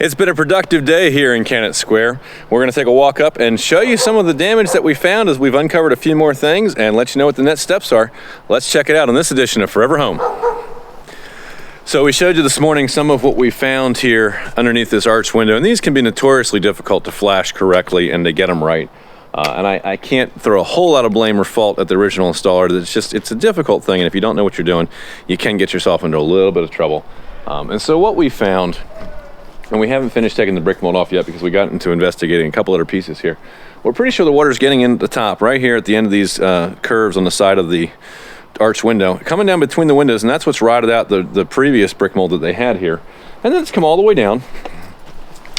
It's been a productive day here in 𝗓𝘁'𝘀. We're going to take a walk up and show you some of the damage that we found as we've uncovered a few more things and let you know what the next steps are. Let's check it out on this edition of Forever Home. So we showed you this morning some of what we found here underneath this arch window, and these can be notoriously difficult to flash correctly and to get them right. And I can't throw a whole lot of blame or fault at the original installer. It's a difficult thing, and if you don't know what you're doing, you can get yourself into a little bit of trouble. And so what we found, and we haven't finished taking the brick mold off yet because we got into investigating a couple other pieces here. We're pretty sure the water's getting in at the top, right here at the end of these curves on the side of the arch window, coming down between the windows, and that's what's rotted out the previous brick mold that they had here. And then it's come all the way down,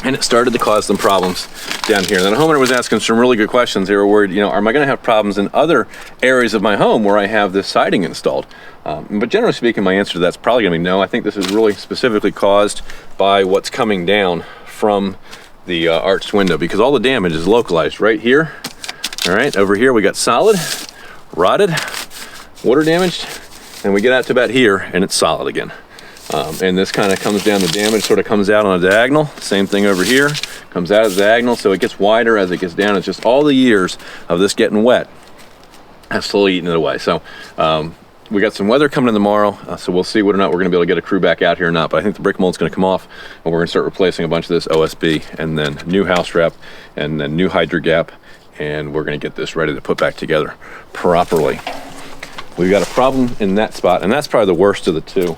and it started to cause some problems down here. And then the homeowner was asking some really good questions. They were worried, you know, am I gonna have problems in other areas of my home where I have this siding installed? But generally speaking, my answer to that's probably gonna be no. I think this is really specifically caused by what's coming down from the arched window, because all the damage is localized right here. All right, over here we got solid, rotted, water damaged, and we get out to about here and it's solid again. And this kind of comes down, the damage sort of comes out on a diagonal. Same thing over here, comes out as diagonal, so it gets wider as it gets down. It's just all the years of this getting wet have slowly eaten it away. So we got some weather coming in tomorrow, so we'll see whether or not we're gonna be able to get a crew back out here or not. But I think the brick mold's gonna come off, and we're gonna start replacing a bunch of this OSB, and then new house wrap, and then new hydro gap, and we're gonna get this ready to put back together properly. We've got a problem in that spot, and that's probably the worst of the two.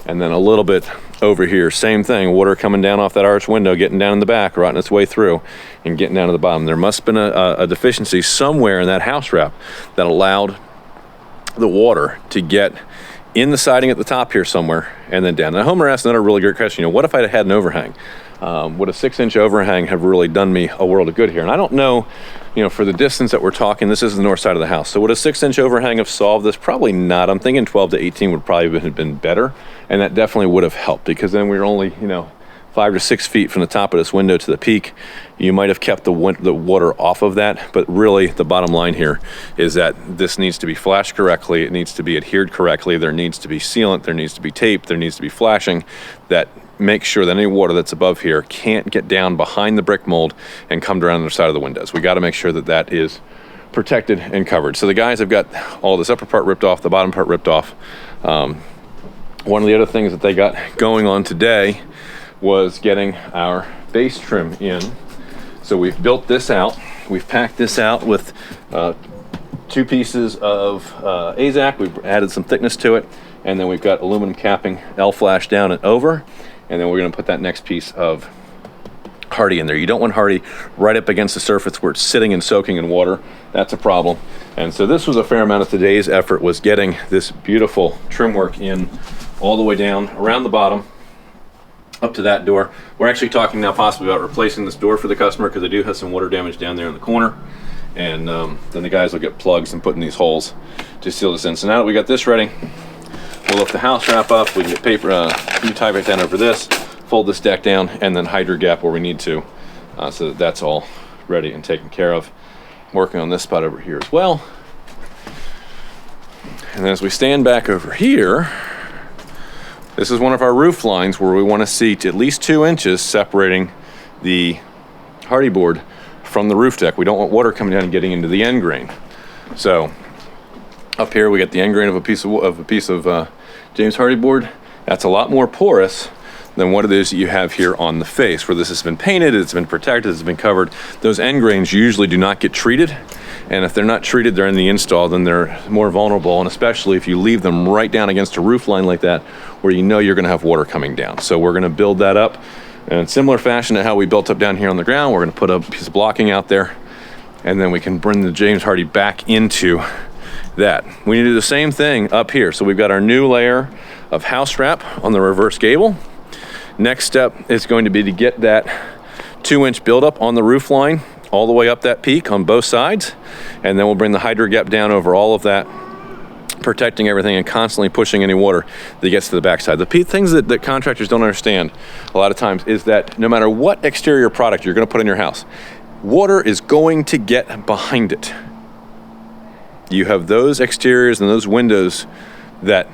And then a little bit over here, same thing, water coming down off that arch window, getting down in the back, rotting its way through, and getting down to the bottom. There must have been a deficiency somewhere in that house wrap that allowed the water to get in the siding at the top here somewhere and then down. Now, homeowner asked another really great question, you know, what if I had an overhang? Would a 6-inch overhang have really done me a world of good here? And I don't know, you know, for the distance that we're talking, this is the north side of the house. So would a 6-inch overhang have solved this? Probably not. I'm thinking 12 to 18 would probably have been better. And that definitely would have helped, because then we were only, you know, 5 to 6 feet from the top of this window to the peak. You might have kept the water off of that, but really the bottom line here is that this needs to be flashed correctly. It needs to be adhered correctly. There needs to be sealant. There needs to be tape. There needs to be flashing that makes sure that any water that's above here can't get down behind the brick mold and come around the side of the windows. We got to make sure that that is protected and covered. So the guys have got all this upper part ripped off, the bottom part ripped off. One of the other things that they got going on today was getting our base trim in. So we've built this out. We've packed this out with 2 pieces of AZAC. We've added some thickness to it. And then we've got aluminum capping L-flash down and over. And then we're gonna put that next piece of hardy in there. You don't want hardy right up against the surface where it's sitting and soaking in water. That's a problem. And so this was a fair amount of today's effort, was getting this beautiful trim work in all the way down around the bottom up to that door. We're actually talking now possibly about replacing this door for the customer, because they do have some water damage down there in the corner. And then the guys will get plugs and put in these holes to seal this in. So now that we got this ready, we'll lift the house wrap up. We can get paper, new tie back down over this, fold this deck down, and then hydro gap where we need to, so that that's all ready and taken care of. Working on this spot over here as well. And then as we stand back over here, this is one of our roof lines where we want to see at least 2 inches separating the hardy board from the roof deck. We don't want water coming down and getting into the end grain. So up here we got the end grain of a piece of James hardy board. That's a lot more porous than what it is that you have here on the face, where this has been painted, it's been protected, it's been covered. Those end grains usually do not get treated. And if they're not treated during the install, then they're more vulnerable, and especially if you leave them right down against a roof line like that, where you know you're gonna have water coming down. So we're gonna build that up in similar fashion to how we built up down here on the ground. We're gonna put a piece of blocking out there, and then we can bring the James hardy back into that. We need to do the same thing up here. So we've got our new layer of house wrap on the reverse gable. Next step is going to be to get that 2-inch buildup on the roof line all the way up that peak on both sides, and then we'll bring the hydro gap down over all of that, protecting everything and constantly pushing any water that gets to the backside. The things that contractors don't understand a lot of times is that no matter what exterior product you're going to put in your house, water is going to get behind it. You have those exteriors and those windows that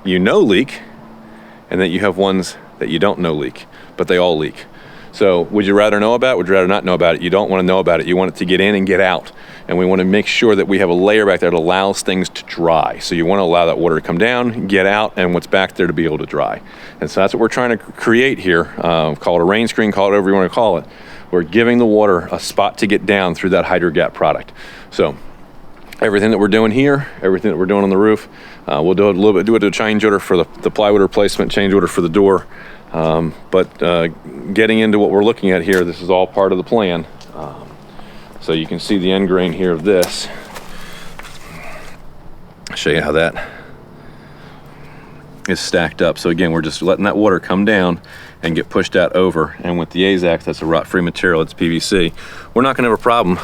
you know leak, and that you have ones that you don't know leak, but they all leak. So would you rather know about it? Would you rather not know about it? You don't want to know about it. You want it to get in and get out. And we want to make sure that we have a layer back there that allows things to dry. So you want to allow that water to come down, get out, and what's back there to be able to dry. And so that's what we're trying to create here. Call it a rain screen, call it whatever you want to call it. We're giving the water a spot to get down through that HydroGap product. So everything that we're doing here, everything that we're doing on the roof, we'll do a change order for the plywood replacement, change order for the door. But getting into what we're looking at here, this is all part of the plan. So you can see the end grain here of this. I'll show you how that is stacked up. So again, we're just letting that water come down and get pushed out over. And with the 𝗂𝘂𝘀, that's a rot-free material, it's PVC. We're not gonna have a problem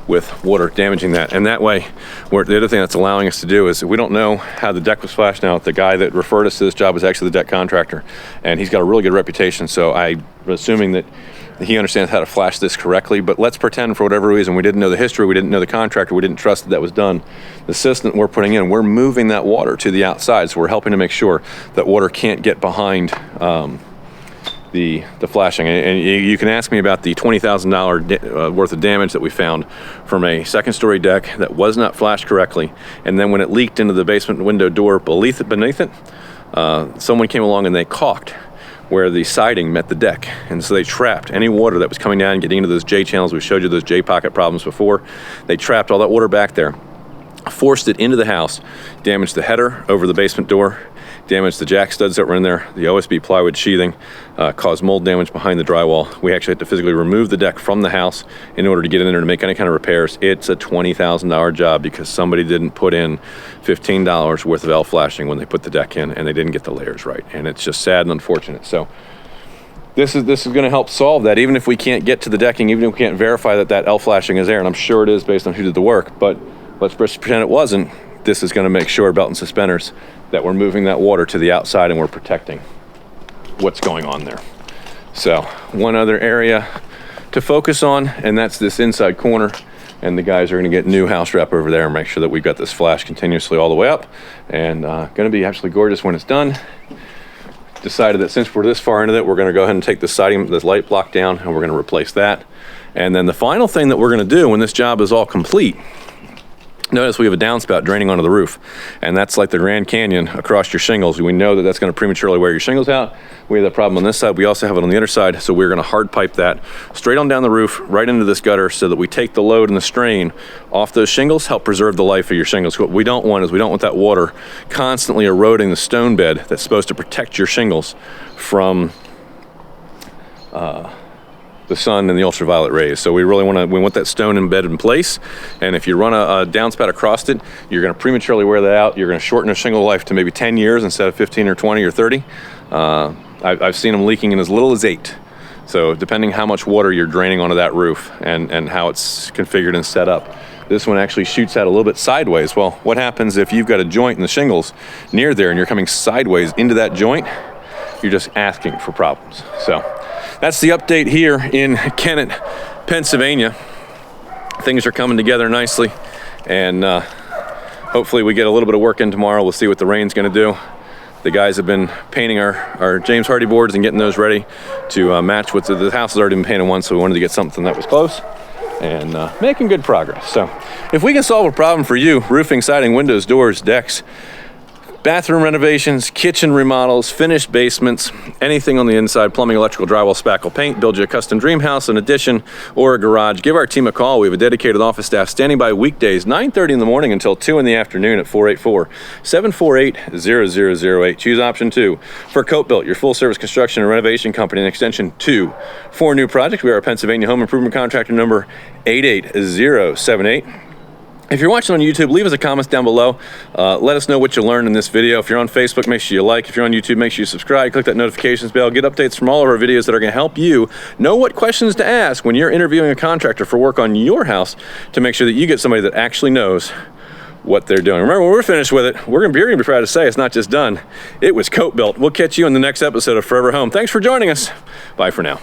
with water damaging that. And that way, the other thing that's allowing us to do is, we don't know how the deck was flashed. Now, the guy that referred us to this job was actually the deck contractor, and he's got a really good reputation. So I'm assuming that he understands how to flash this correctly, but let's pretend for whatever reason we didn't know the history, we didn't know the contractor, we didn't trust that was done. The system we're putting in, we're moving that water to the outside, so we're helping to make sure that water can't get behind the flashing. And you can ask me about the $20,000 worth of damage that we found from a second-story deck that was not flashed correctly, and then when it leaked into the basement window door beneath it, someone came along and they caulked where the siding met the deck, and so they trapped any water that was coming down and getting into those J channels. We showed you those J pocket problems before. They trapped all that water back there, forced it into the house, damaged the header over the basement door, damaged the jack studs that were in there, the OSB plywood sheathing, caused mold damage behind the drywall. We actually had to physically remove the deck from the house in order to get in there to make any kind of repairs. It's a $20,000 job because somebody didn't put in $15 worth of L flashing when they put the deck in, and they didn't get the layers right. And it's just sad and unfortunate. So this is going to help solve that, even if we can't get to the decking, even if we can't verify that L flashing is there, and I'm sure it is based on who did the work, but let's pretend it wasn't. This is going to make sure, belt and suspenders, that we're moving that water to the outside and we're protecting what's going on there. So one other area to focus on, and that's this inside corner, and the guys are going to get new house wrap over there and make sure that we've got this flash continuously all the way up, and going to be absolutely gorgeous when it's done. Decided that since we're this far into it, we're going to go ahead and take the siding, this light block down, and we're going to replace that. And then the final thing that we're going to do when this job is all complete, notice we have a downspout draining onto the roof, and that's like the Grand Canyon across your shingles. We know that that's going to prematurely wear your shingles out. We have that problem on this side. We also have it on the other side, so we're going to hard pipe that straight on down the roof, right into this gutter, so that we take the load and the strain off those shingles, help preserve the life of your shingles. What we don't want is we don't want that water constantly eroding the stone bed that's supposed to protect your shingles from the sun and the ultraviolet rays. So we want that stone embedded in place, and if you run a downspout across it, you're going to prematurely wear that out. You're going to shorten a shingle life to maybe 10 years instead of 15 or 20 or 30. I've seen them leaking in as little as 8. So depending how much water you're draining onto that roof and how it's configured and set up. This one actually shoots out a little bit sideways. Well, what happens if you've got a joint in the shingles near there and you're coming sideways into that joint? You're just asking for problems. So that's the update here in 𝗓𝘁, Pennsylvania. Things are coming together nicely, and hopefully we get a little bit of work in tomorrow. We'll see what the rain's going to do. The guys have been painting our James Hardie boards and getting those ready to match with the house has already been painted once, so we wanted to get something that was close, and making good progress. So if we can solve a problem for you, roofing, siding, windows, doors, decks, bathroom renovations, kitchen remodels, finished basements, anything on the inside, plumbing, electrical, drywall, spackle, paint, build you a custom dream house, an addition, or a garage, give our team a call. We have a dedicated office staff standing by weekdays, 9:30 in the morning until 2 in the afternoon at 484-748-0008. Choose option 2 for Coat-Built, your full-service construction and renovation company, and extension 2 for new projects. We are a Pennsylvania home improvement contractor number 88078. If you're watching on YouTube, leave us a comment down below. Let us know what you learned in this video. If you're on Facebook, make sure you like. If you're on YouTube, make sure you subscribe. Click that notifications bell. Get updates from all of our videos that are going to help you know what questions to ask when you're interviewing a contractor for work on your house, to make sure that you get somebody that actually knows what they're doing. Remember, when we're finished with it, you're going to be proud to say it's not just done. It was Coat-Built. We'll catch you in the next episode of Forever Home. Thanks for joining us. Bye for now.